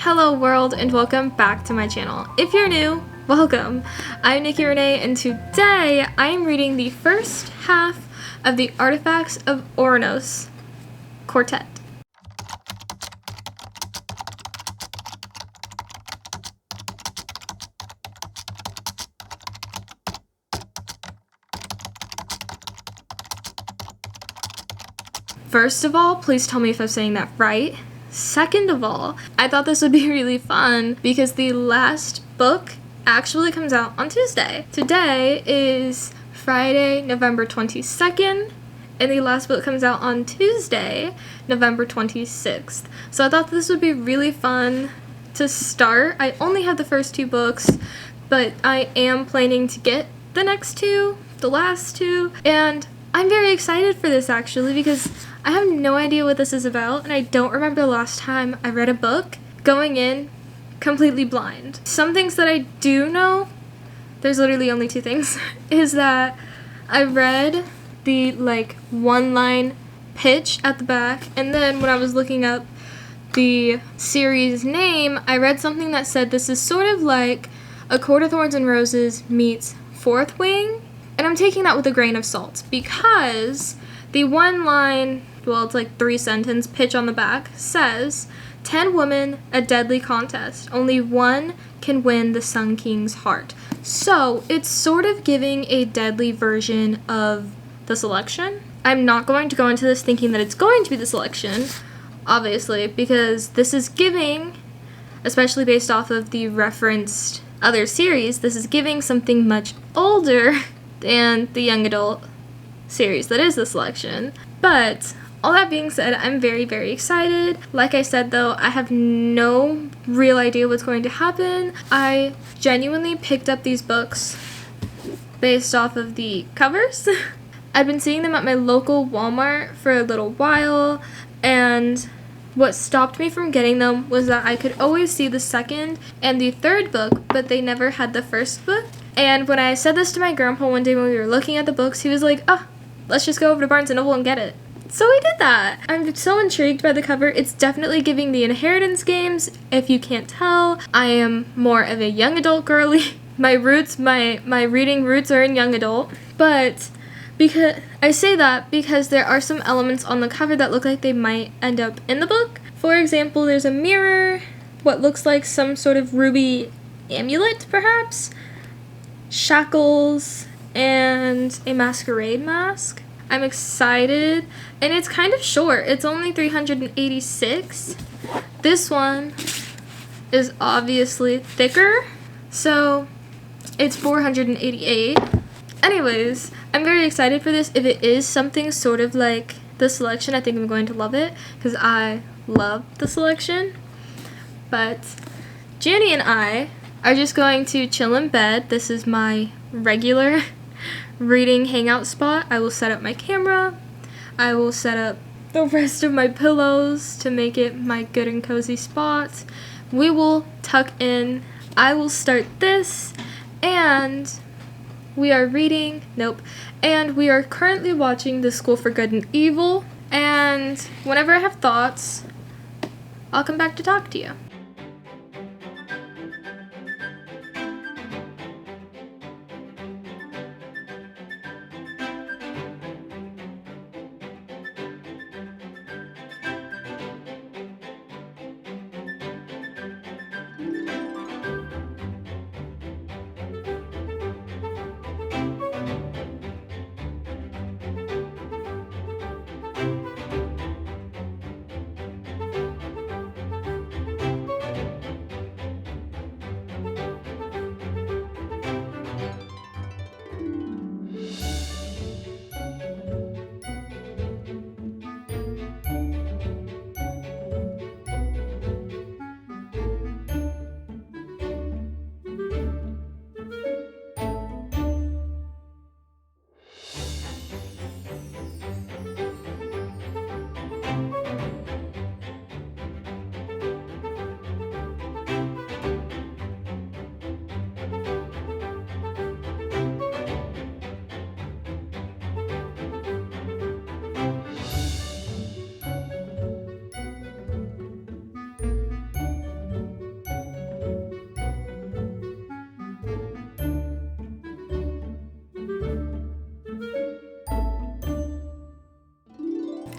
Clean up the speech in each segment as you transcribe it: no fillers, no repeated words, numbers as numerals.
Hello world and welcome back to my channel. If you're new, welcome. I'm Nikki Renee and today I am reading the first half of the Artifacts of Ouranos quartet. First of all, please tell me if I'm saying that right. Second of all, I thought this would be really fun because the last book actually comes out on Tuesday. Today is Friday, November 22nd, and the last book comes out on Tuesday, November 26th. So I thought this would be really fun to start. I only have the first two books, but I am planning to get the next two, the last two, and I'm very excited for this actually because I have no idea what this is about, and I don't remember the last time I read a book going in completely blind. Some things that I do know, there's literally only two things, is that I read the one-line pitch at the back, and then when I was looking up the series name, I read something that said this is sort of like A Court of Thorns and Roses meets Fourth Wing, and I'm taking that with a grain of salt because the one line, well, it's like 3-sentence pitch on the back says, 10 women, a deadly contest. Only one can win the Sun King's heart. So it's sort of giving a deadly version of the selection. I'm not going to go into this thinking that it's going to be the selection, obviously, because this is giving, especially based off of the referenced other series, this is giving something much older than the young adult series that is the selection. But all that being said, I'm very, very excited. Like I said though, I have no real idea what's going to happen. I genuinely picked up these books based off of the covers. I've been seeing them at my local Walmart for a little while, and what stopped me from getting them was that I could always see the second and the third book, but they never had the first book. And when I said this to my grandpa one day when we were looking at the books, he was like, let's just go over to Barnes & Noble and get it. So we did that. I'm so intrigued by the cover. It's definitely giving the Inheritance games. If you can't tell, I am more of a young adult girly. My roots, my reading roots are in young adult. But because I say that because there are some elements on the cover that look like they might end up in the book. For example, there's a mirror, what looks like some sort of ruby amulet, perhaps, shackles, and a masquerade mask. I'm excited, and it's kind of short. It's only 386. This one is obviously thicker, so it's 488. Anyways, I'm very excited for this. If it is something sort of like the selection, I think I'm going to love it because I love the selection. But Janny and I are just going to chill in bed. This is my regular reading hangout spot. I will set up my camera. I will set up the rest of my pillows to make it my good and cozy spot. We will tuck in. I will start this, and we are reading, and we are currently watching The School for Good and Evil, and whenever I have thoughts, I'll come back to talk to you.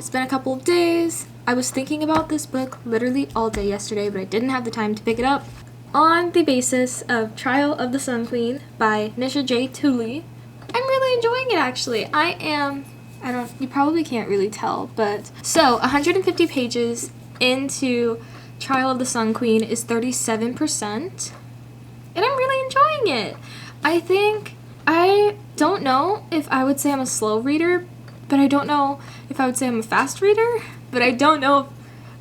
It's been a couple of days. I was thinking about this book literally all day yesterday, but I didn't have the time to pick it up. On the basis of Trial of the Sun Queen by Nisha J Tuli, I'm really enjoying it actually. You probably can't really tell, but so 150 pages into Trial of the Sun Queen is 37%, and I'm really enjoying it. I don't know if I would say I'm a slow reader, but I don't know if I would say I'm a fast reader, but I don't know if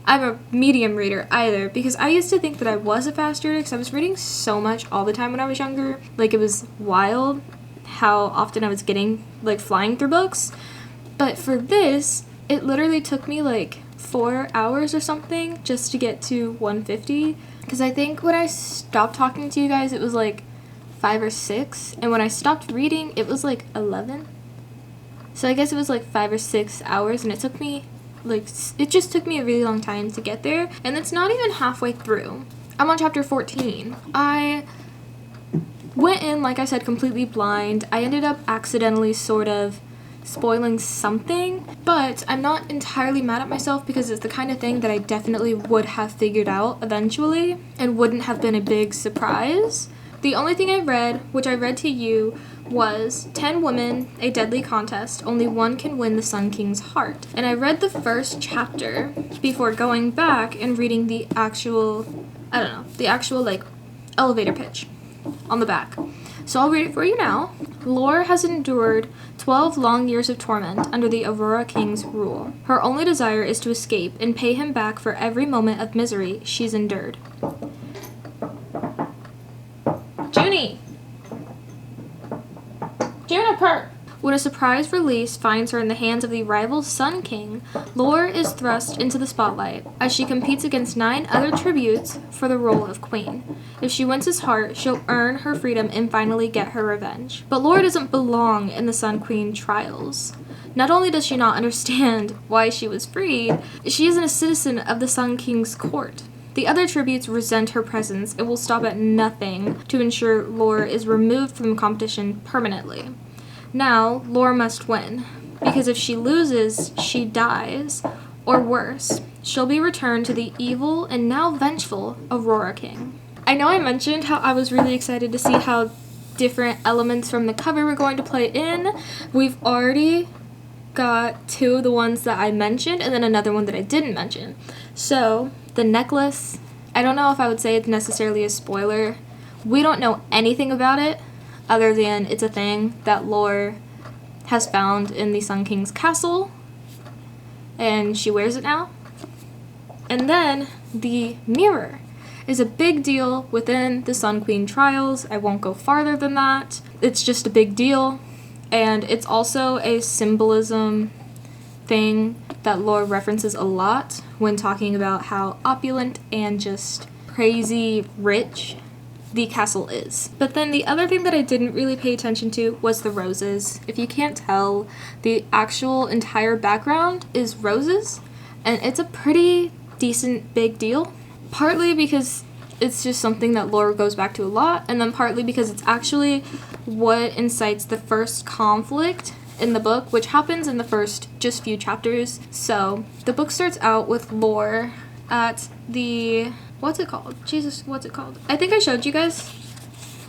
I'm a medium reader either, because I used to think that I was a fast reader because I was reading so much all the time when I was younger. Like, it was wild how often I was getting, like, flying through books. But for this, it literally took me like 4 hours or something just to get to 150, because I think when I stopped talking to you guys it was like 5 or 6, and when I stopped reading it was like 11. So I guess it was like 5 or 6 hours, and it just took me a really long time to get there, and it's not even halfway through. I'm on chapter 14. I went in, like I said, completely blind. I ended up accidentally sort of spoiling something, but I'm not entirely mad at myself because it's the kind of thing that I definitely would have figured out eventually and wouldn't have been a big surprise. The only thing I read, which I read to you, was 10 Women, A Deadly Contest. Only one can win the Sun King's heart. And I read the first chapter before going back and reading the actual like elevator pitch on the back. So I'll read it for you now. Lore has endured 12 long years of torment under the Aurora King's rule. Her only desire is to escape and pay him back for every moment of misery she's endured. Juniper! When a surprise release finds her in the hands of the rival Sun King, Lore is thrust into the spotlight as she competes against 9 other tributes for the role of queen. If she wins his heart, she'll earn her freedom and finally get her revenge. But Lore doesn't belong in the Sun Queen trials. Not only does she not understand why she was freed, she isn't a citizen of the Sun King's court. The other tributes resent her presence and will stop at nothing to ensure Lore is removed from competition permanently. Now, Lore must win, because if she loses, she dies, or worse, she'll be returned to the evil and now vengeful Aurora King. I know I mentioned how I was really excited to see how different elements from the cover were going to play in. We've already got 2 of the ones that I mentioned, and then another one that I didn't mention. So, the necklace, I don't know if I would say it's necessarily a spoiler. We don't know anything about it, other than it's a thing that Lore has found in the Sun King's castle, and she wears it now. And then the mirror is a big deal within the Sun Queen trials. I won't go farther than that. It's just a big deal, and it's also a symbolism thing that Lore references a lot when talking about how opulent and just crazy rich the castle is. But then the other thing that I didn't really pay attention to was the roses. If you can't tell, the actual entire background is roses, and it's a pretty decent big deal. Partly because it's just something that Lore goes back to a lot, and then partly because it's actually what incites the first conflict in the book, which happens in the first just few chapters. So the book starts out with Lore at the what's it called? I think I showed you guys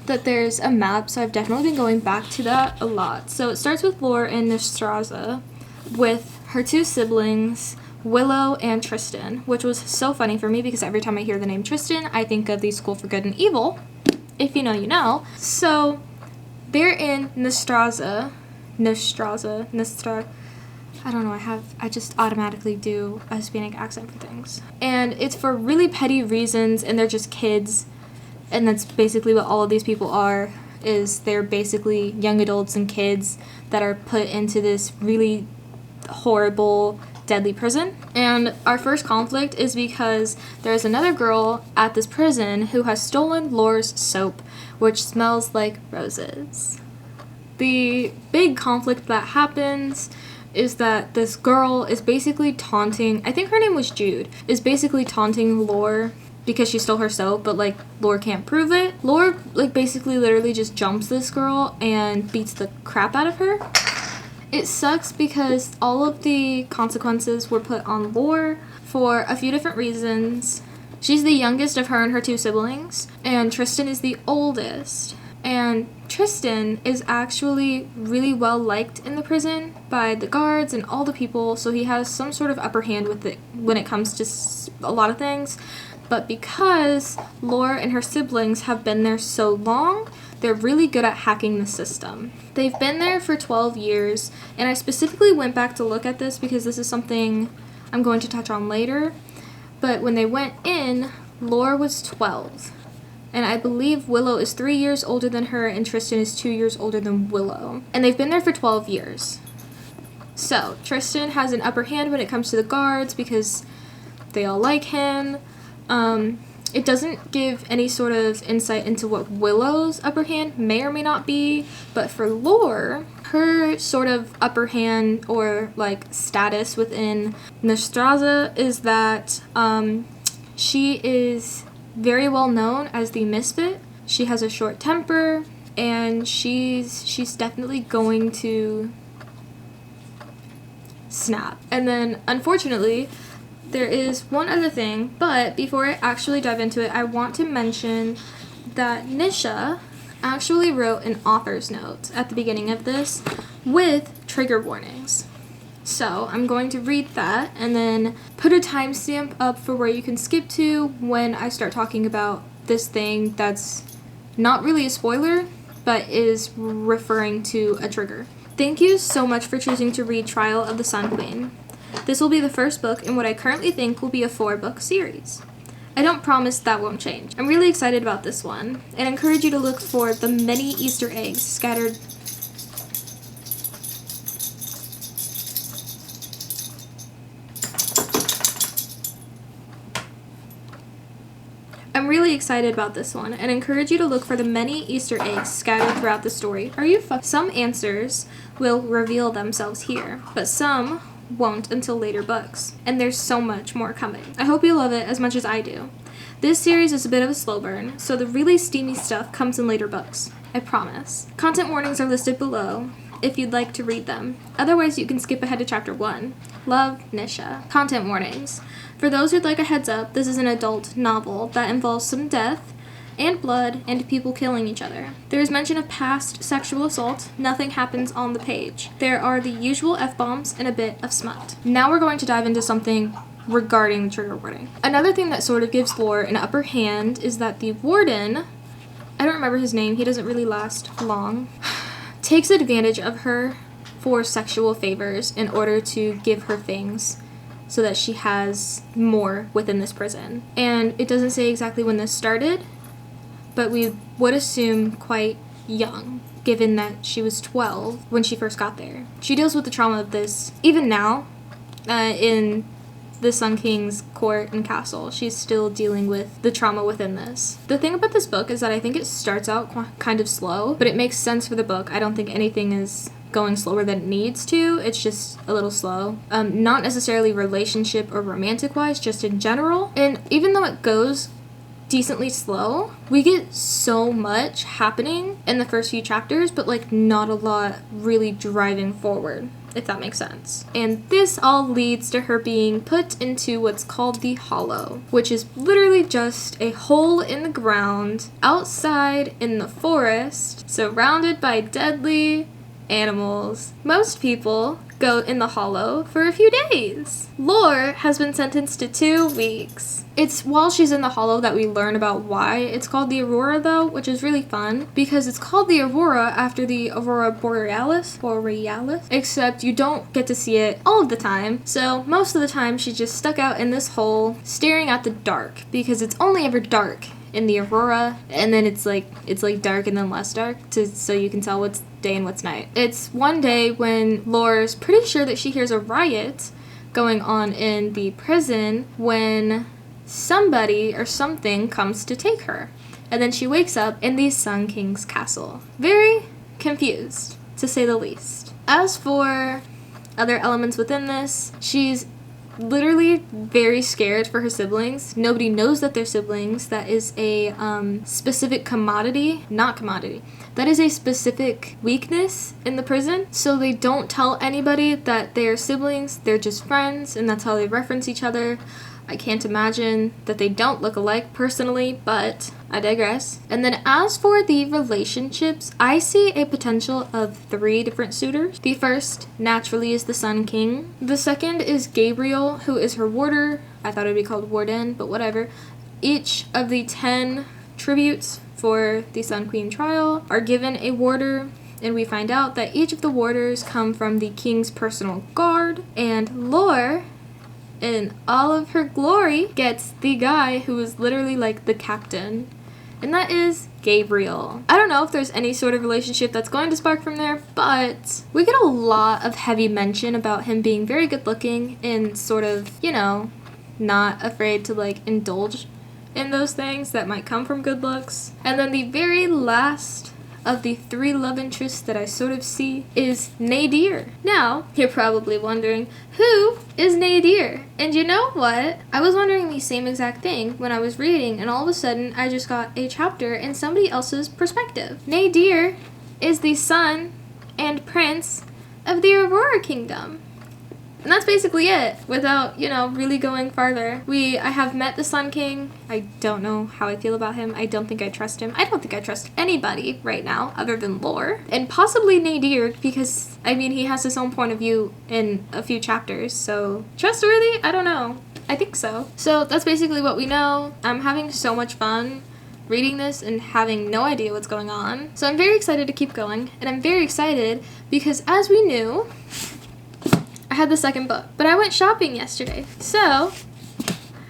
that there's a map, so I've definitely been going back to that a lot. So it starts with Lore in Nostraza with her 2 siblings, Willow and Tristan, which was so funny for me because every time I hear the name Tristan, I think of the School for Good and Evil. If you know, you know. So they're in Nostraza. I don't know, I just automatically do a Hispanic accent for things. And it's for really petty reasons, and they're just kids, and that's basically what all of these people are, is they're basically young adults and kids that are put into this really horrible, deadly prison. And our first conflict is because there's another girl at this prison who has stolen Lore's soap, which smells like roses. The big conflict that happens is that this girl is basically taunting, I think her name was Jude, is basically taunting Lore because she stole her soap, but like Lore can't prove it. Lore like basically literally just jumps this girl and beats the crap out of her. It sucks because all of the consequences were put on Lore for a few different reasons. She's the youngest of her and her two siblings, and Tristan is the oldest. And Tristan is actually really well liked in the prison by the guards and all the people, so he has some sort of upper hand with it when it comes to a lot of things. But because Lore and her siblings have been there so long, they're really good at hacking the system. They've been there for 12 years, and I specifically went back to look at this because this is something I'm going to touch on later. But when they went in, Lore was 12. And I believe Willow is 3 years older than her, and Tristan is 2 years older than Willow. And they've been there for 12 years. So, Tristan has an upper hand when it comes to the guards because they all like him. It doesn't give any sort of insight into what Willow's upper hand may or may not be, but for Lore, her sort of upper hand or like status within Nostraza is that she is very well known as the misfit. She has a short temper, and she's definitely going to snap. And then, unfortunately, there is one other thing, but before I actually dive into it, I want to mention that Nisha actually wrote an author's note at the beginning of this with trigger warnings. So I'm going to read that and then put a timestamp up for where you can skip to when I start talking about this thing that's not really a spoiler, but is referring to a trigger. Thank you so much for choosing to read Trial of the Sun Queen. This will be the first book in what I currently think will be a 4-book series. I don't promise that won't change. I'm really excited about this one and encourage you to look for the many Easter eggs scattered. I'm really excited about this one and encourage you to look for the many Easter eggs scattered throughout the story. Some answers will reveal themselves here, but some won't until later books, and there's so much more coming. I hope you love it as much as I do. This series is a bit of a slow burn, so the really steamy stuff comes in later books. I promise. Content warnings are listed below if you'd like to read them. Otherwise, you can skip ahead to chapter 1. Love, Nisha. Content warnings. For those who'd like a heads up, this is an adult novel that involves some death and blood and people killing each other. There is mention of past sexual assault. Nothing happens on the page. There are the usual F-bombs and a bit of smut. Now we're going to dive into something regarding the trigger warning. Another thing that sort of gives Lore an upper hand is that the warden, I don't remember his name, he doesn't really last long, takes advantage of her for sexual favors in order to give her things so that she has more within this prison. And it doesn't say exactly when this started, but we would assume quite young, given that she was 12 when she first got there. She deals with the trauma of this even now in the Sun King's court and castle. She's still dealing with the trauma within this. The thing about this book is that I think it starts out kind of slow, but it makes sense for the book. I don't think anything is going slower than it needs to. It's just a little slow. Not necessarily relationship or romantic wise, just in general. And even though it goes decently slow, we get so much happening in the first few chapters, but like not a lot really driving forward, if that makes sense. And this all leads to her being put into what's called the Hollow, which is literally just a hole in the ground outside in the forest, surrounded by deadly animals. Most people go in the Hollow for a few days. Lore has been sentenced to 2 weeks. It's while she's in the Hollow that we learn about why it's called the Aurora, though, which is really fun because it's called the Aurora after the Aurora Borealis, except you don't get to see it all of the time. So most of the time she's just stuck out in this hole staring at the dark because it's only ever dark in the Aurora, and then it's like dark and then less dark so you can tell what's day and what's night. It's one day when Lore's pretty sure that she hears a riot going on in the prison when somebody or something comes to take her. And then she wakes up in the Sun King's castle. Very confused, to say the least. As for other elements within this, she's literally very scared for her siblings. Nobody knows that they're siblings. That is a specific commodity, not commodity. That is a specific weakness in the prison. So they don't tell anybody that they are siblings. They're just friends, and that's how they reference each other. I can't imagine that they don't look alike personally, but I digress. And then as for the relationships, I see a potential of 3 different suitors. The first, naturally, is the Sun King. The second is Gabriel, who is her warder. I thought it would be called warden, but whatever. Each of the 10 tributes for the Sun Queen trial are given a warder, and we find out that each of the warders come from the king's personal guard, and Lore, in all of her glory, gets the guy who is literally like the captain, and that is Gabriel. I don't know if there's any sort of relationship that's going to spark from there, but we get a lot of heavy mention about him being very good looking and sort of, you know, not afraid to like indulge in those things that might come from good looks. And then the very last of the 3 love interests that I sort of see is Nadir. Now, you're probably wondering, who is Nadir? And you know what? I was wondering the same exact thing when I was reading, and all of a sudden I just got a chapter in somebody else's perspective. Nadir is the son and prince of the Aurora Kingdom. And that's basically it, without, you know, really going farther. I have met the Sun King. I don't know how I feel about him. I don't think I trust him. I don't think I trust anybody right now, other than Lore. And possibly Nadir, because, I mean, he has his own point of view in a few chapters, so trustworthy? I don't know. I think so. So that's basically what we know. I'm having so much fun reading this and having no idea what's going on. So I'm very excited to keep going, and I'm very excited because, as we knew, I had the second book, but I went shopping yesterday, so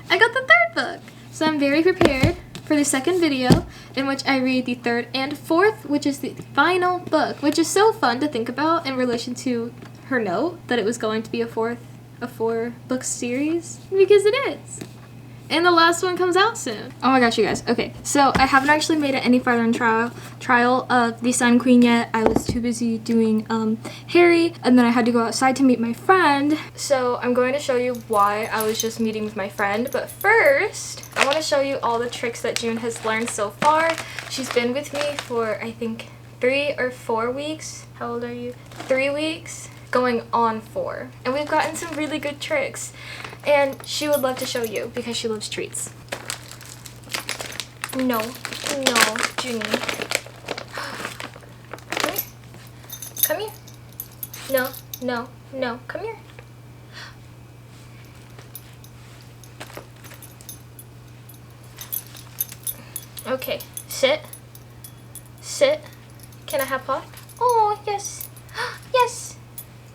I got the third book. So I'm very prepared for the second video, in which I read the third and fourth, which is the final book, which is so fun to think about in relation to her note that it was going to be a 4-book series, because it is. And the last one comes out soon. Oh my gosh, you guys. Okay, so I haven't actually made it any farther in trial of the Sun Queen yet. I was too busy doing Harry, and then I had to go outside to meet my friend. So I'm going to show you why I was just meeting with my friend. But first, I want to show you all the tricks that June has learned so far. She's been with me for, I think, 3 or 4 weeks. How old are you? 3 weeks? Going on 4. And we've gotten some really good tricks. And she would love to show you because she loves treats. No, Junie. Come here. Come here. No, come here. Okay, sit. Can I have paw? Oh, yes. Yes.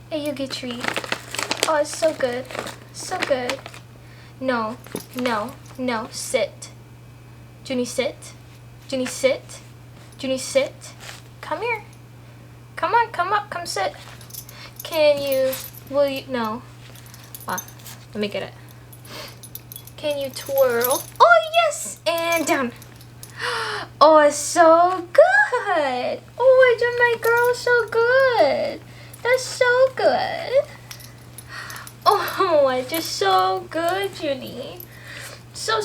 Hey, you get treat. Oh, it's so good. So good. No, sit. Junie, sit. Junie, sit. Junie, sit. Come here. Come on, come up, come sit. Will you, no. Ah, let me get it. Can you twirl? Oh, yes, and down. Oh, it's so good. Oh, my girl, so good. That's so good. Oh, it's just so good, Junie. So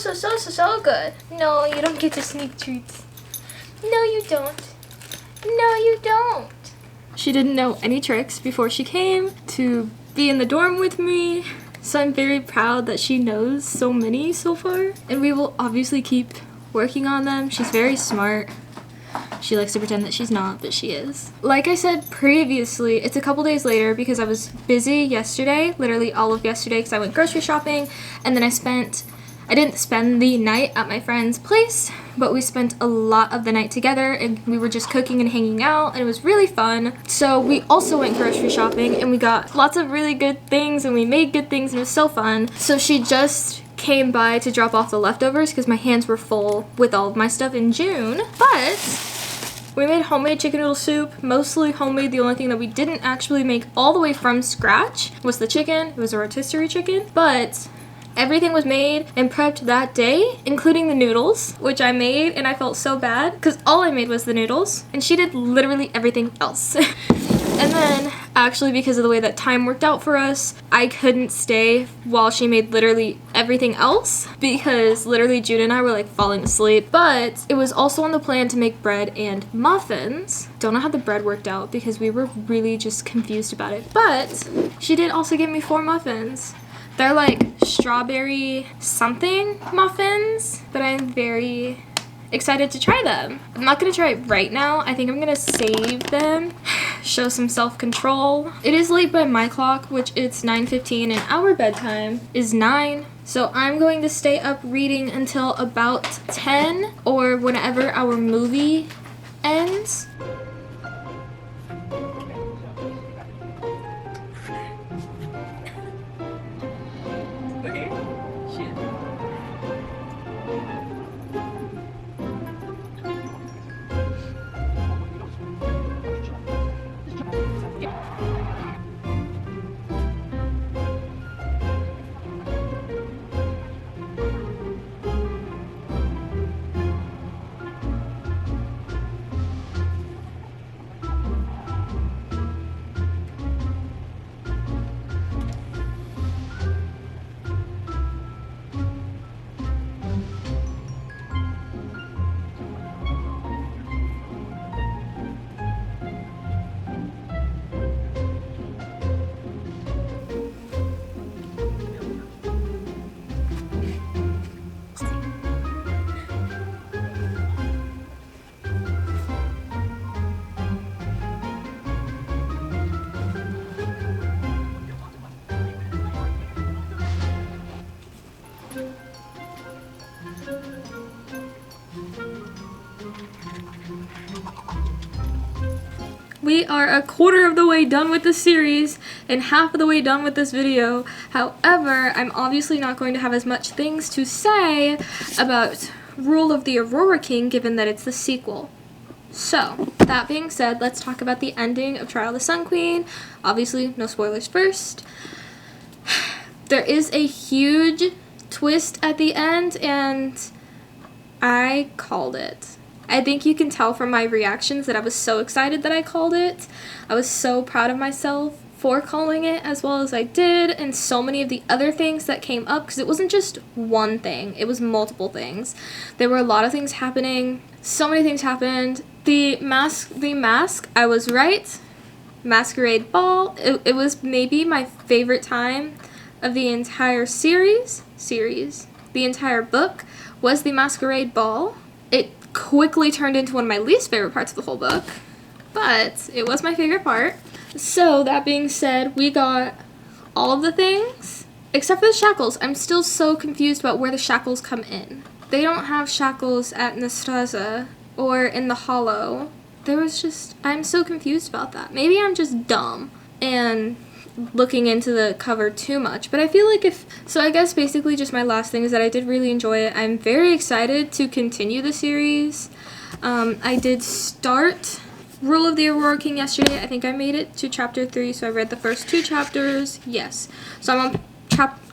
good. No, you don't get to sneak treats. No, you don't. She didn't know any tricks before she came to be in the dorm with me. So I'm very proud that she knows so many so far. And we will obviously keep working on them. She's very smart. She likes to pretend that she's not, but she is. Like I said previously, it's a couple days later because I was busy yesterday, literally all of yesterday, because I went grocery shopping, and then I didn't spend the night at my friend's place, but we spent a lot of the night together, and we were just cooking and hanging out, and it was really fun. So we also went grocery shopping, and we got lots of really good things, and we made good things, and it was so fun. So she just came by to drop off the leftovers because my hands were full with all of my stuff in June, but we made homemade chicken noodle soup, mostly homemade. The only thing that we didn't actually make all the way from scratch was the chicken. It was a rotisserie chicken, but everything was made and prepped that day, including the noodles, which I made, and I felt so bad because all I made was the noodles, and she did literally everything else. And then, actually, because of the way that time worked out for us, I couldn't stay while she made literally everything else because literally Jude and I were like falling asleep. But it was also on the plan to make bread and muffins. Don't know how the bread worked out because we were really just confused about it. But she did also give me 4 muffins. They're like strawberry something muffins, but I'm very excited to try them. I'm not gonna try it right now. I think I'm gonna save them, show some self-control. It is late by my clock, which it's 9:15, and our bedtime is 9. So I'm going to stay up reading until about 10 or whenever our movie ends. We are a quarter of the way done with the series and half of the way done with this video. However, I'm obviously not going to have as much things to say about Rule of the Aurora King given that it's the sequel. So, that being said, let's talk about the ending of Trial of the Sun Queen. Obviously, no spoilers first. There is a huge twist at the end and I called it. I think you can tell from my reactions that I was so excited that I called it. I was so proud of myself for calling it as well as I did, and so many of the other things that came up, because it wasn't just one thing, it was multiple things. There were a lot of things happening. So many things happened. The mask, I was right. Masquerade Ball, it was maybe my favorite time of the entire series. The entire book was the Masquerade Ball. It quickly turned into one of my least favorite parts of the whole book, but it was my favorite part. So that being said, we got all of the things except for the shackles. I'm still so confused about where the shackles come in. They don't have shackles at Nastraza or in the Hollow. I'm so confused about that. Maybe I'm just dumb and looking into the cover too much, but I feel like I guess basically just my last thing is that I did really enjoy it. I'm very excited to continue the series. I did start Rule of the Aurora King yesterday. I think I made it to chapter 3, so I read the first 2 chapters. Yes. So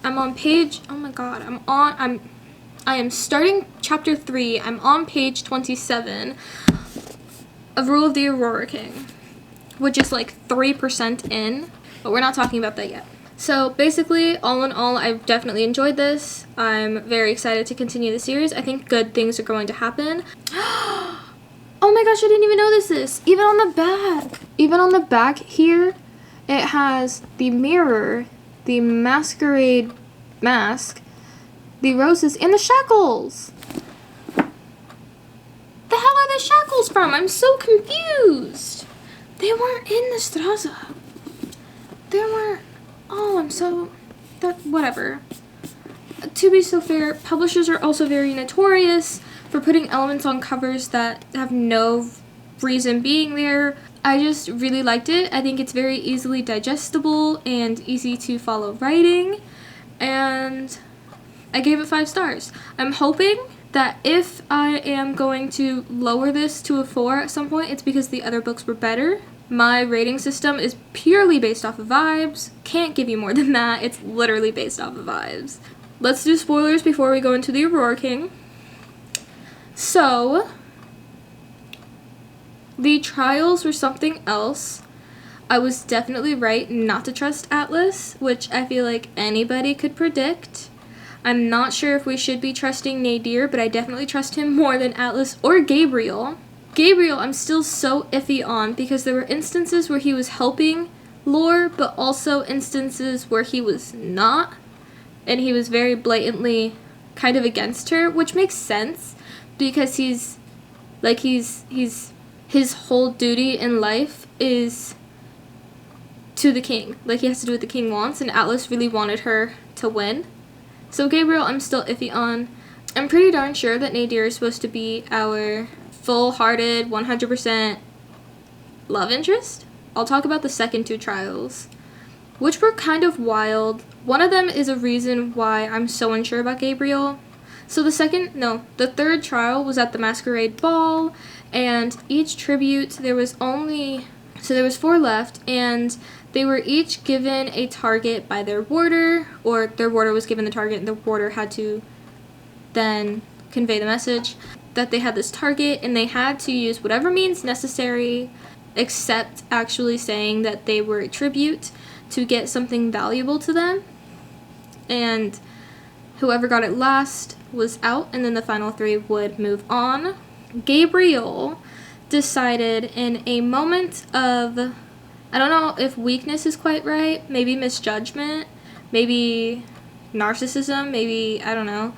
I'm on page, oh my god, I am starting chapter 3. I'm on page 27 of Rule of the Aurora King, which is like 3% in. But we're not talking about that yet. So basically, all in all, I've definitely enjoyed this. I'm very excited to continue the series. I think good things are going to happen. Oh my gosh, I didn't even notice this. Even on the back here, it has the mirror, the masquerade mask, the roses, and the shackles. The hell are the shackles from? I'm so confused. They weren't in the Straza. There weren't. Oh, whatever. To be so fair, publishers are also very notorious for putting elements on covers that have no reason being there. I just really liked it. I think it's very easily digestible and easy to follow writing, and I gave it 5 stars. I'm hoping that if I am going to lower this to a 4 at some point, it's because the other books were better. My rating system is purely based off of vibes. Can't give you more than that. It's literally based off of vibes. Let's do spoilers before we go into the Aurora King. So, the trials were something else. I was definitely right not to trust Atlas, which I feel like anybody could predict. I'm not sure if we should be trusting Nadir, but I definitely trust him more than Atlas or Gabriel. Gabriel, I'm still so iffy on because there were instances where he was helping Lore, but also instances where he was not, and he was very blatantly kind of against her, which makes sense because his whole duty in life is to the king. Like, he has to do what the king wants, and Atlas really wanted her to win. So Gabriel, I'm still iffy on. I'm pretty darn sure that Nadir is supposed to be our full-hearted, 100% love interest. I'll talk about the second 2 trials, which were kind of wild. One of them is a reason why I'm so unsure about Gabriel. So the third trial was at the Masquerade Ball, and each tribute, there was 4 left, and they were each given a target by their warder, or their warder was given the target, and the warder had to then convey the message that they had this target, and they had to use whatever means necessary, except actually saying that they were a tribute, to get something valuable to them. And whoever got it last was out, and then the final 3 would move on. Gabriel decided in a moment of, I don't know if weakness is quite right, maybe misjudgment, maybe narcissism, maybe, I don't know,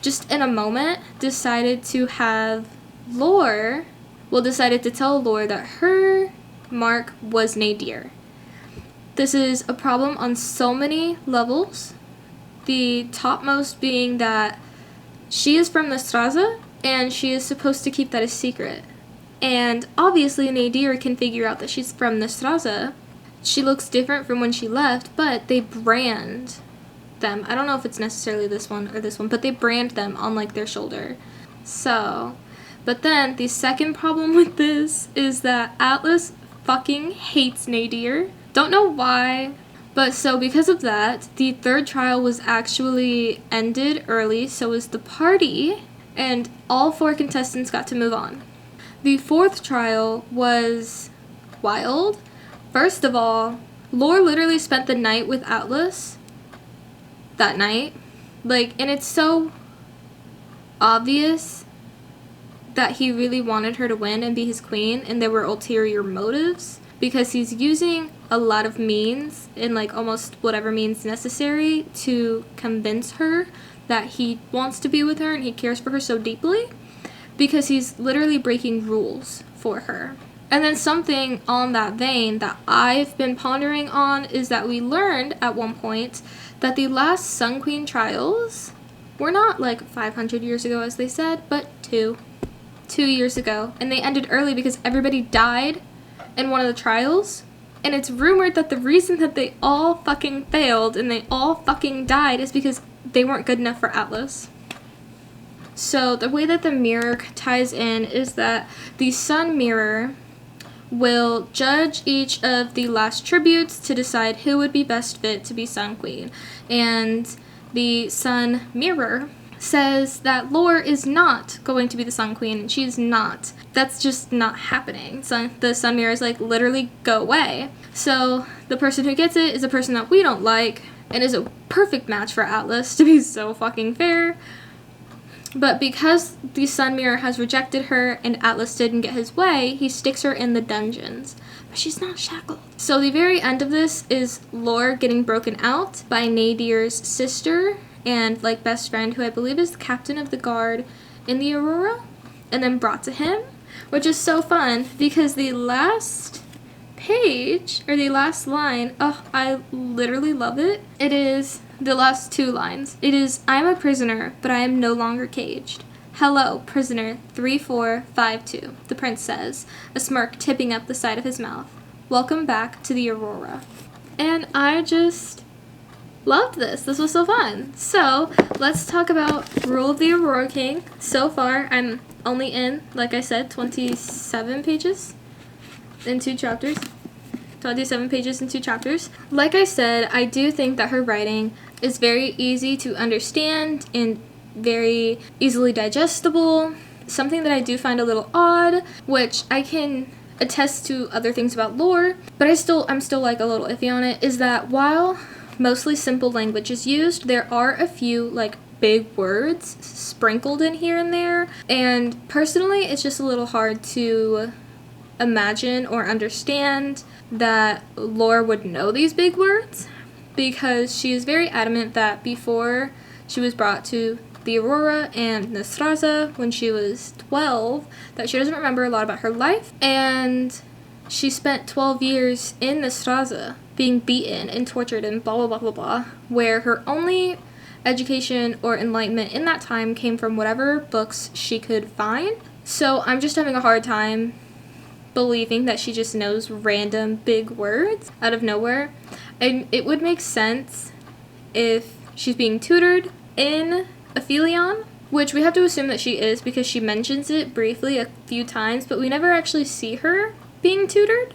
just in a moment, decided to tell Lore that her mark was Nadir. This is a problem on so many levels, the topmost being that she is from the Straza, and she is supposed to keep that a secret. And obviously Nadir can figure out that she's from the Straza. She looks different from when she left, but they brand them. I don't know if it's necessarily this one or this one, but they brand them on like their shoulder. So, but then the second problem with this is that Atlas fucking hates Nadir. Don't know why, but so because of that, the third trial was actually ended early, so was the party, and all 4 contestants got to move on. The fourth trial was wild. First of all, Lore literally spent the night with Atlas that night. Like, and it's so obvious that he really wanted her to win and be his queen, and there were ulterior motives because he's using a lot of means and like almost whatever means necessary to convince her that he wants to be with her and he cares for her so deeply, because he's literally breaking rules for her. And then something on that vein that I've been pondering on is that we learned at one point that the last Sun Queen trials were not like 500 years ago as they said, but 2 years ago. And they ended early because everybody died in one of the trials. And it's rumored that the reason that they all fucking failed and they all fucking died is because they weren't good enough for Atlas. So the way that the mirror ties in is that the Sun Mirror will judge each of the last tributes to decide who would be best fit to be Sun Queen. And the Sun Mirror says that Lore is not going to be the Sun Queen, and she is not. That's just not happening. The Sun Mirror is like, literally go away. So the person who gets it is a person that we don't like and is a perfect match for Atlas, to be so fucking fair. But because the Sun Mirror has rejected her and Atlas didn't get his way, he sticks her in the dungeons. But she's not shackled. So the very end of this is Lore getting broken out by Nadir's sister and like best friend, who I believe is the captain of the guard in the Aurora, and then brought to him, which is so fun because the last page, or the last line, oh, I literally love it. It is the last 2 lines. It is, I'm a prisoner, but I am no longer caged. Hello, prisoner 3452, the prince says, a smirk tipping up the side of his mouth. Welcome back to the Aurora. And I just loved this. This was so fun. So let's talk about Rule of the Aurora King. So far, I'm only in, like I said, 27 pages in 2 chapters. 27 pages in 2 chapters. Like I said, I do think that her writing is very easy to understand and very easily digestible. Something that I do find a little odd, which I can attest to other things about lore, but I'm still like a little iffy on it, is that while mostly simple language is used, there are a few like big words sprinkled in here and there, and personally it's just a little hard to imagine or understand that Lore would know these big words, because she is very adamant that before she was brought to the Aurora and the Straza when she was 12, that she doesn't remember a lot about her life, and she spent 12 years in the Straza being beaten and tortured and blah blah blah blah blah, where her only education or enlightenment in that time came from whatever books she could find. So I'm just having a hard time believing that she just knows random big words out of nowhere. And it would make sense if she's being tutored in Aphelion, which we have to assume that she is because she mentions it briefly a few times, but we never actually see her being tutored.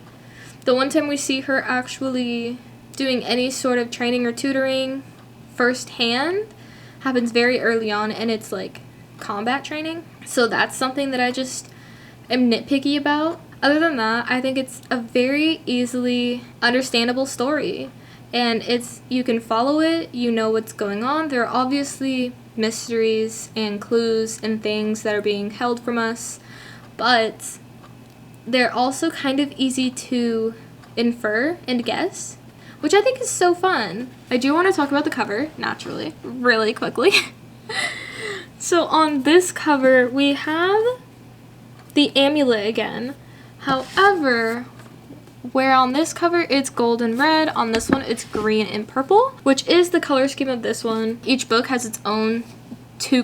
The one time we see her actually doing any sort of training or tutoring firsthand happens very early on, and it's like combat training. So that's something that I just am nitpicky about. Other than that, I think it's a very easily understandable story, and you can follow it, you know what's going on. There are obviously mysteries and clues and things that are being held from us, but they're also kind of easy to infer and guess, which I think is so fun. I do want to talk about the cover, naturally, really quickly. So on this cover, we have the amulet again. However, where on this cover it's gold and red, on this one it's green and purple, which is the color scheme of this one. Each book has its own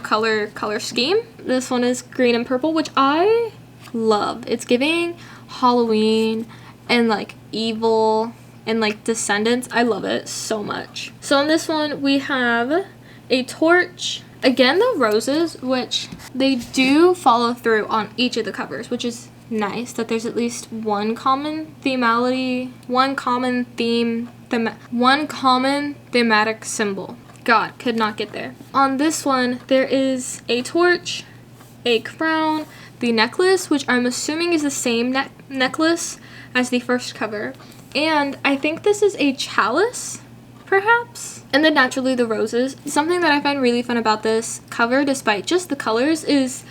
color scheme. This one is green and purple, which I love. It's giving Halloween and like evil and like Descendants. I love it so much. So on this one we have a torch. Again, the roses, which they do follow through on each of the covers, which is nice that there's at least one common thematic symbol. God, could not get there. On this one, there is a torch, a crown, the necklace, which I'm assuming is the same necklace as the first cover. And I think this is a chalice, perhaps? And then naturally the roses. Something that I find really fun about this cover, despite just the colors, is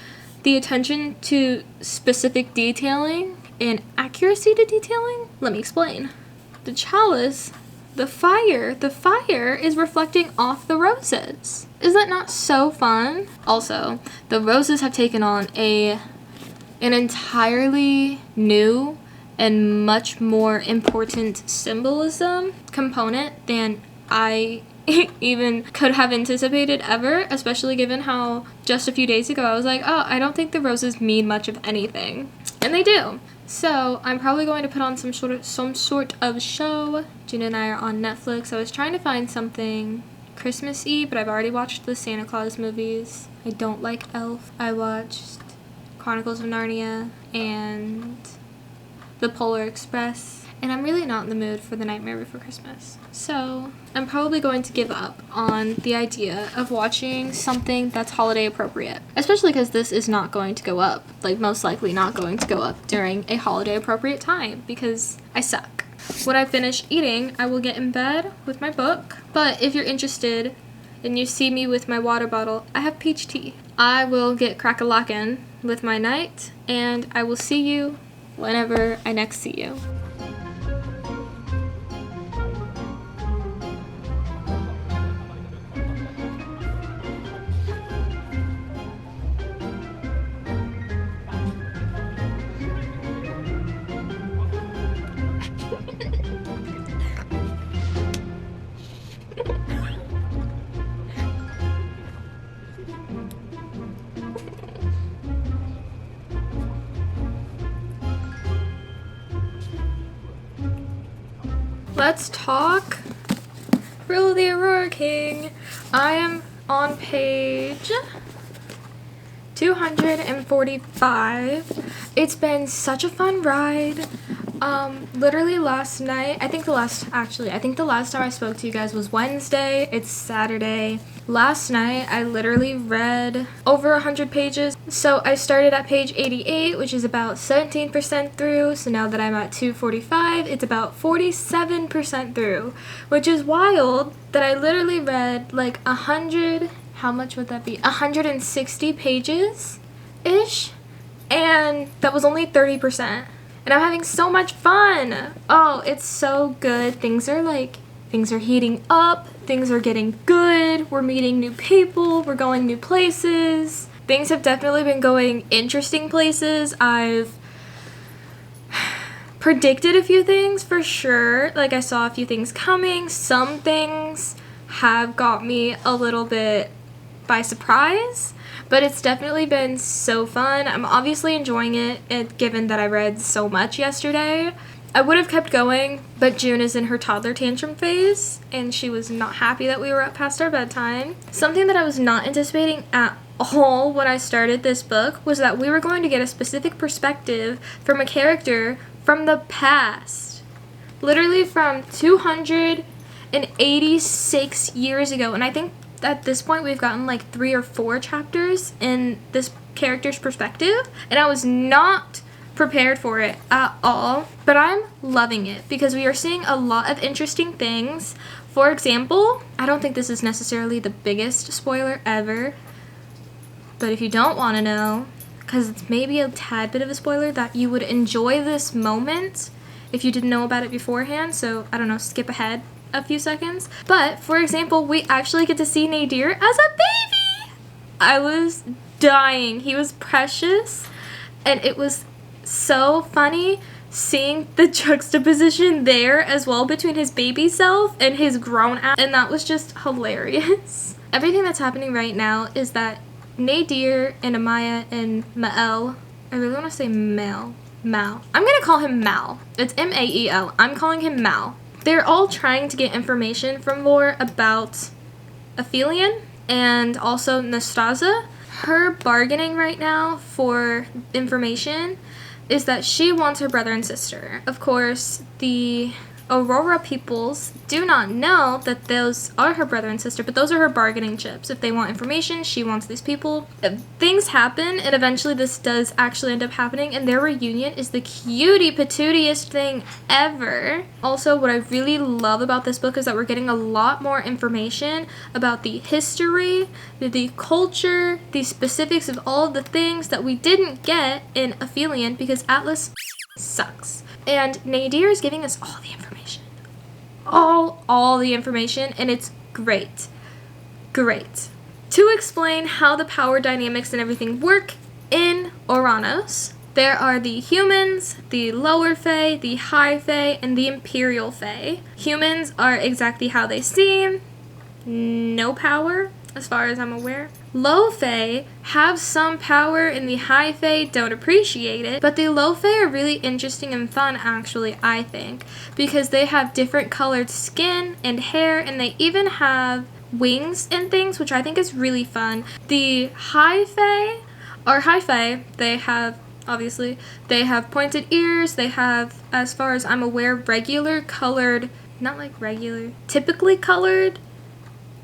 the attention to specific detailing and accuracy to detailing. Let me explain. The chalice, the fire is reflecting off the roses. Is that not so fun? Also, the roses have taken on an entirely new and much more important symbolism component than I even could have anticipated ever, especially given how just a few days ago I was like, oh, I don't think the roses mean much of anything. And they do. So I'm probably going to put on some sort of show. Gina and I are on Netflix. I was trying to find something Christmassy, but I've already watched the Santa Claus movies. I don't like Elf. I watched Chronicles of Narnia and The Polar Express. And I'm really not in the mood for The Nightmare Before Christmas. So I'm probably going to give up on the idea of watching something that's holiday appropriate. Especially because this is not going to go up. Like, most likely not going to go up during a holiday appropriate time because I suck. When I finish eating, I will get in bed with my book. But if you're interested and you see me with my water bottle, I have peach tea. I will get crack-a-lackin' with my night, and I will see you whenever I next see you. Let's talk Rule of the Aurora King. I am on page 245. It's been such a fun ride. Literally last night, I think the last time I spoke to you guys was Wednesday. It's Saturday. Last night, I literally read over 100 pages. So I started at page 88, which is about 17% through. So now that I'm at 245, it's about 47% through, which is wild that I literally read like 100, how much would that be? 160 pages-ish. And that was only 30%. And I'm having so much fun. Oh, it's so good. Things are heating up. Things are getting good. We're meeting new people. We're going new places. Things have definitely been going interesting places. I've predicted a few things for sure. Like, I saw a few things coming. Some things have got me a little bit by surprise. But it's definitely been so fun. I'm obviously enjoying it, given that I read so much yesterday. I would have kept going, but June is in her toddler tantrum phase, and she was not happy that we were up past our bedtime. Something that I was not anticipating at all when I started this book was that we were going to get a specific perspective from a character from the past. Literally from 286 years ago, and I think at this point we've gotten like 3 or 4 chapters in this character's perspective, and I was not prepared for it at all, but I'm loving it because we are seeing a lot of interesting things. For example, I don't think this is necessarily the biggest spoiler ever, but if you don't want to know, because it's maybe a tad bit of a spoiler, that you would enjoy this moment if you didn't know about it beforehand, so I don't know, skip ahead a few seconds. But for example, we actually get to see Nadir as a baby. I was dying. He was precious, and it was so funny seeing the juxtaposition there as well between his baby self and his grown ass, and that was just hilarious. Everything that's happening right now is that Nadir and Amaya and Mael, I really want to say Mal. I'm gonna call him Mal. It's Mael. I'm calling him Mal. They're all trying to get information from Lore about Aphelion and also Nastasia. Her bargaining right now for information is that she wants her brother and sister. Of course, the Aurora peoples do not know that those are her brother and sister, but those are her bargaining chips. If they want information, she wants these people. Things happen, and eventually this does actually end up happening, and their reunion is the cutie patootiest thing ever. Also, what I really love about this book is that we're getting a lot more information about the history, the culture, the specifics of all of the things that we didn't get in Aphelion because Atlas sucks. And Nadir is giving us all the information. All the information, and it's great. Great. To explain how the power dynamics and everything work in Ouranos, there are the humans, the lower fae, the high fae, and the imperial fae. Humans are exactly how they seem. No power, as far as I'm aware. Low fae have some power and the high fae don't appreciate it, but the low fae are really interesting and fun actually, I think, because they have different colored skin and hair, and they even have wings and things, which I think is really fun. The high fae, they have, obviously, they have pointed ears, they have, as far as I'm aware, regular colored, not like regular, typically colored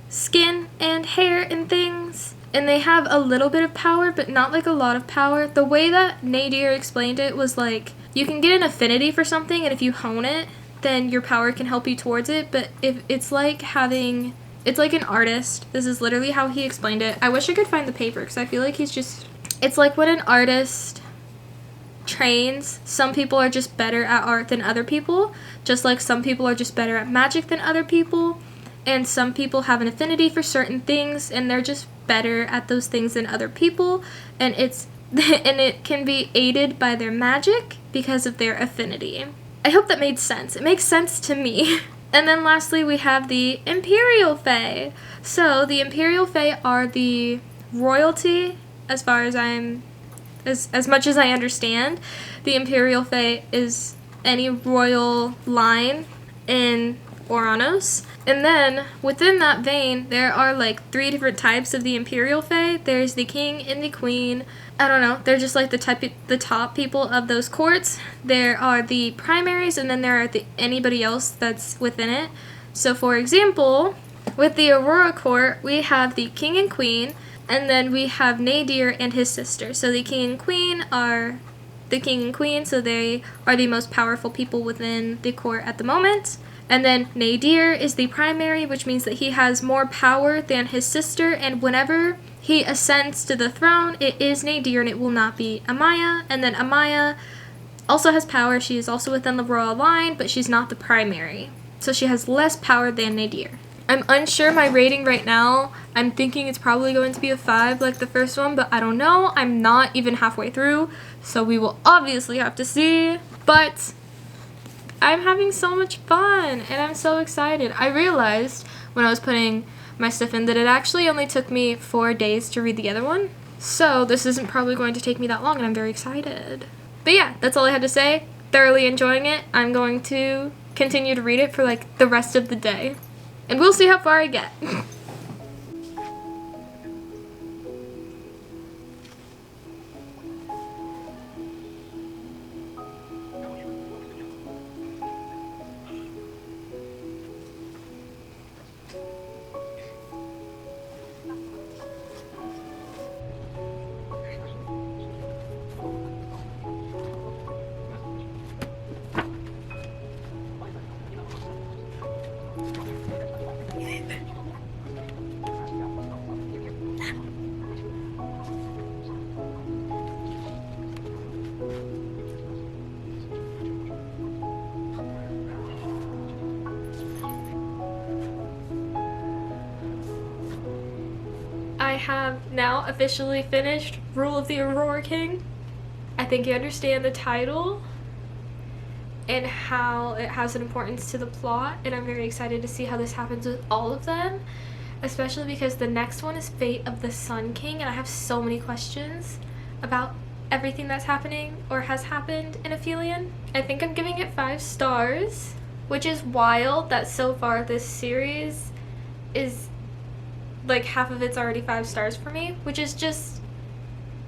skin and hair and things. And they have a little bit of power, but not like a lot of power. The way that Nadir explained it was like, you can get an affinity for something, and if you hone it, then your power can help you towards it. But if it's like an artist. This is literally how he explained it. I wish I could find the paper, because I feel like it's like when an artist trains, some people are just better at art than other people, just like some people are just better at magic than other people. And some people have an affinity for certain things, and they're just better at those things than other people, and it can be aided by their magic because of their affinity. I hope that made sense. It makes sense to me. And then lastly, we have the Imperial Fae. So the Imperial Fae are the royalty, as far as as much as I understand. The Imperial Fae is any royal line in ouranos. And then within that vein, there are like 3 different types of the Imperial Fae. There's the king and the queen. I don't know, they're just like the top people of those courts. There are the primaries, and then there are anybody else that's within it. So for example, with the Aurora court, we have the king and queen, and then we have Nadir and his sister. So the king and queen are the king and queen, so they are the most powerful people within the court at the moment. And then Nadir is the primary, which means that he has more power than his sister, and whenever he ascends to the throne, it is Nadir and it will not be Amaya. And then Amaya also has power. She is also within the royal line, but she's not the primary. So she has less power than Nadir. I'm unsure my rating right now. I'm thinking it's probably going to be a 5 like the first one, but I don't know. I'm not even halfway through, so we will obviously have to see. But I'm having so much fun, and I'm so excited. I realized when I was putting my stuff in that it actually only took me 4 days to read the other one. So this isn't probably going to take me that long, and I'm very excited. But yeah, that's all I had to say. Thoroughly enjoying it. I'm going to continue to read it for like the rest of the day. And we'll see how far I get. I have now officially finished Rule of the Aurora King. I think you understand the title and how it has an importance to the plot, and I'm very excited to see how this happens with all of them, especially because the next one is Fate of the Sun King, and I have so many questions about everything that's happening or has happened in Aphelion. I think I'm giving it 5 stars, which is wild that so far this series is like half of it's already 5 stars for me, which is just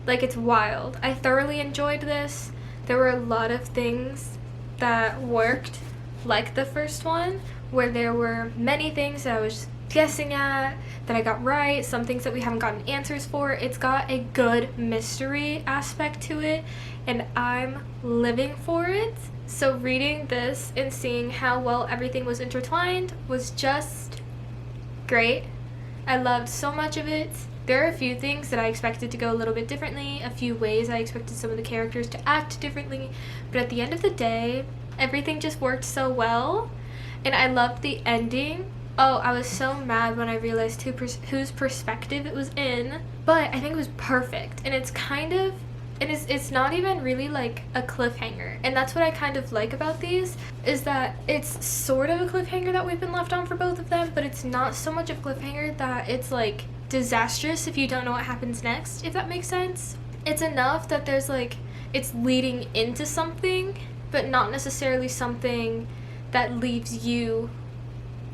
like, it's wild. I thoroughly enjoyed this. There were a lot of things that worked like the first one, where there were many things that I was guessing at that I got right, some things that we haven't gotten answers for. It's got a good mystery aspect to it, and I'm living for it. So reading this and seeing how well everything was intertwined was just great. I loved so much of it. There are a few things that I expected to go a little bit differently, a few ways I expected some of the characters to act differently, but at the end of the day, everything just worked so well, and I loved the ending. Oh, I was so mad when I realized whose perspective it was in, but I think it was perfect, and it's kind of, and it's not even really like a cliffhanger, and that's what I kind of like about these, is that it's sort of a cliffhanger that we've been left on for both of them, but it's not so much of a cliffhanger that it's like disastrous if you don't know what happens next, if that makes sense. It's enough that there's like, it's leading into something, but not necessarily something that leaves you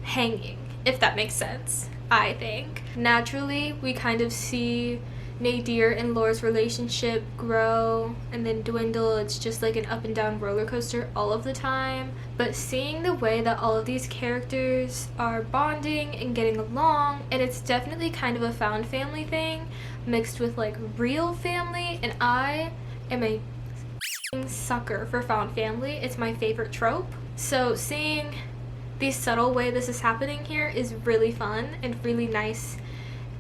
hanging, if that makes sense, I think. Naturally, we kind of see Nadir and Laura's relationship grow and then dwindle. It's just like an up and down roller coaster all of the time. But seeing the way that all of these characters are bonding and getting along, and it's definitely kind of a found family thing mixed with like real family, and I am a sucker for found family. It's my favorite trope. So seeing the subtle way this is happening here is really fun and really nice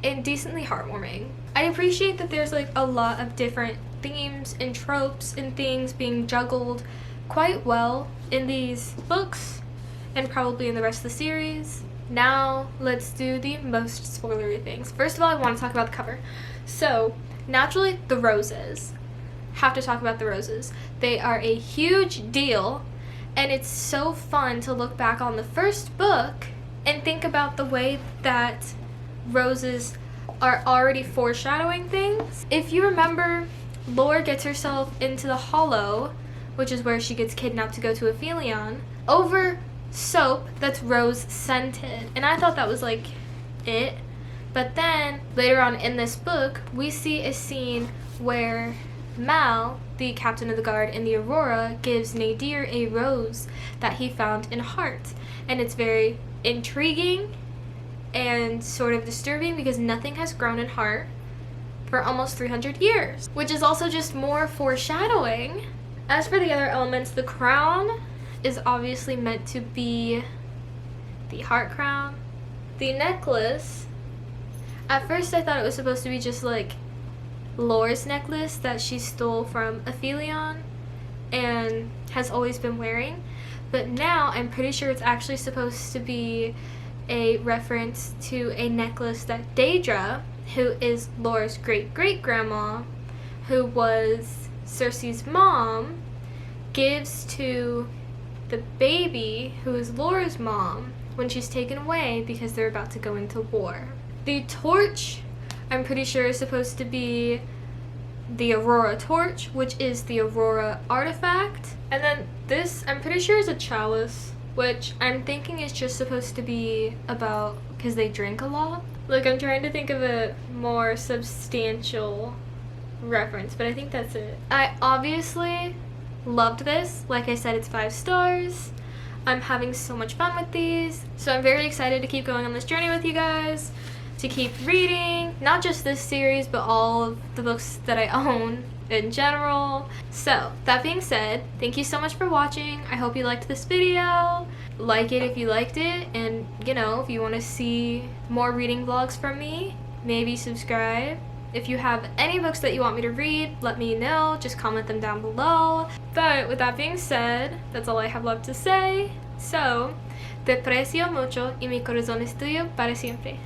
and decently heartwarming. I appreciate that there's like a lot of different themes and tropes and things being juggled quite well in these books and probably in the rest of the series. Now let's do the most spoilery things. First of all, I want to talk about the cover. So naturally, the roses. Have to talk about the roses. They are a huge deal, and it's so fun to look back on the first book and think about the way that roses are already foreshadowing things. If you remember, Laura gets herself into the Hollow, which is where she gets kidnapped to go to Aphelion. Over soap that's rose scented. And I thought that was like it. But then later on in this book, we see a scene where Mal, the captain of the guard in the Aurora, gives Nadir a rose that he found in Heart. And it's very intriguing and sort of disturbing because nothing has grown in Heart for almost 300 years, which is also just more foreshadowing. As for the other elements, the crown is obviously meant to be the heart crown. The necklace, at first I thought it was supposed to be just like Lore's necklace that she stole from Aphelion and has always been wearing, but now I'm pretty sure it's actually supposed to be a reference to a necklace that Daedra, who is Lore's great-great-grandma, who was Cersei's mom, gives to the baby, who is Lore's mom, when she's taken away because they're about to go into war. The torch, I'm pretty sure, is supposed to be the Aurora torch, which is the Aurora artifact. And then this, I'm pretty sure, is a chalice, which I'm thinking is just supposed to be about because they drink a lot. Like, I'm trying to think of a more substantial reference, but I think that's it. I obviously loved this. Like I said, it's 5 stars. I'm having so much fun with these, so I'm very excited to keep going on this journey with you guys, to keep reading, not just this series, but all of the books that I own in general. So, that being said, thank you so much for watching. I hope you liked this video. Like it if you liked it, and you know, if you want to see more reading vlogs from me, maybe subscribe. If you have any books that you want me to read, let me know. Just comment them down below. But with that being said, that's all I have left to say. So, te aprecio mucho y mi corazón es tuyo para siempre.